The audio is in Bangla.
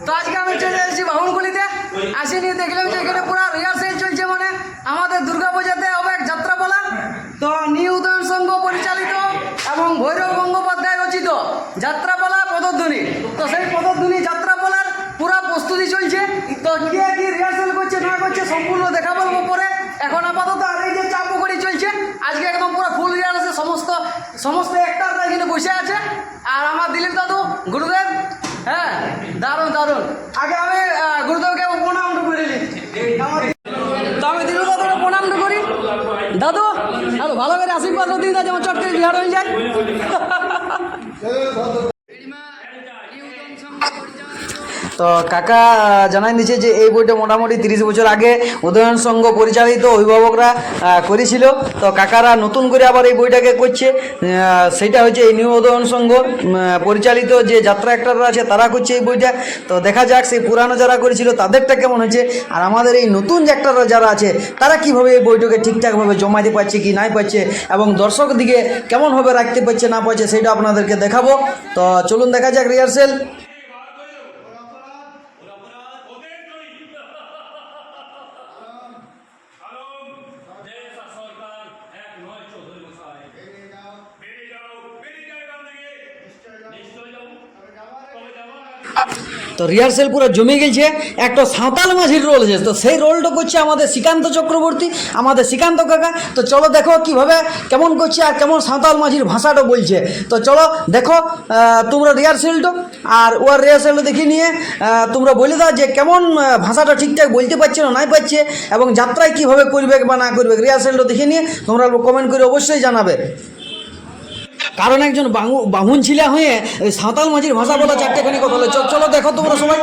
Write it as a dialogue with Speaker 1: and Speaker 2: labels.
Speaker 1: তো আজকে আমি চলে এসেছি বাহুনগুলিতে, আসি নিয়ে দেখলাম যে এখানে পুরো রিহার্সেল চলছে, মানে আমাদের দুর্গাপূজাতে হবে এক যাত্রাপালা। তো নিউ উদয়ন সংঘ পরিচালিত এবং ভৈরব গঙ্গোপাধ্যায় রচিত যাত্রাপালা পদধ্বনি। তো সেই পদধ্বনি যাত্রাপালার পুরো প্রস্তুতি চলছে। তো কে কি রিহার্সেল করছে না করছে সম্পূর্ণ দেখা বলবো পরে। এখন আপাতত আর এই যে চাপকড়ি চলছে, আজকে একদম পুরো ফুল রিহার্সেল, সমস্ত অ্যাক্টাররা এখানে বসে আছে। আর আমার দিলীপ দাদু, গুরুদেব, হ্যাঁ দারুণ দারুণ। আগে আমি গুরুদেবকে প্রণামটা করে নিই। তো আমি দিলীপ দাদুকে প্রণামটা করি। দাদু দাদু ভালো করে আশীর্বাদ দিন, যেমন চট করে বিহার হয়ে যায়। তো কাকা জানাই দিচ্ছে যে এই বইটা মোটামুটি 30 বছর আগে উদয়ন সংঘ পরিচালিত অভিভাবকরা করেছিল। তো কাকারা নতুন করে আবার এই বইটাকে করছে, সেটা হচ্ছে এই নিউ উদয়ন সংঘ পরিচালিত যে যাত্রা অ্যাক্টররা আছে তারা করছে এই বইটা। তো দেখা যাক সেই পুরানো যারা করেছিল তাদেরটা কেমন হয়েছে, আর আমাদের এই নতুন অ্যাক্টররা যারা আছে তারা কীভাবে এই বইটাকে ঠিকঠাকভাবে জমাতে পারছে কি নাই পাচ্ছে, এবং দর্শক দিকে কেমনভাবে রাখতে পারছে না পারছে সেটা আপনাদেরকে দেখাবো। তো চলুন দেখা যাক রিহার্সেল। তো রিহার্সেল পুরো জমে গেছে, একটা সাঁওতাল মাঝির রোল আছে। তো সেই রোলটা করছে আমাদের শ্রীকান্ত চক্রবর্তী, আমাদের শ্রীকান্ত কাকা। তো চলো দেখো কিভাবে কেমন করছে আর কেমন সাঁওতাল মাঝির ভাষাটা বলছে। তো চলো দেখো তোমরা রিহার্সেলটা, আর ওর রিহার্সেলটা দেখে নিয়ে তোমরা বলে দাও যে কেমন ভাষাটা ঠিকঠাক বলতে পারছে না নাই পারছে, এবং যাত্রায় কীভাবে করবে বা না করবে। রিহার্সেলটা দেখে নিয়ে তোমরা কমেন্ট করে অবশ্যই জানাবে। কারণ একজন বাহুন ছিলা হয়ে ওই সাঁওতাল মাঝির ভাষা বলা চারটেখানি কথা হলো। চলো দেখো তোমরা সবাই।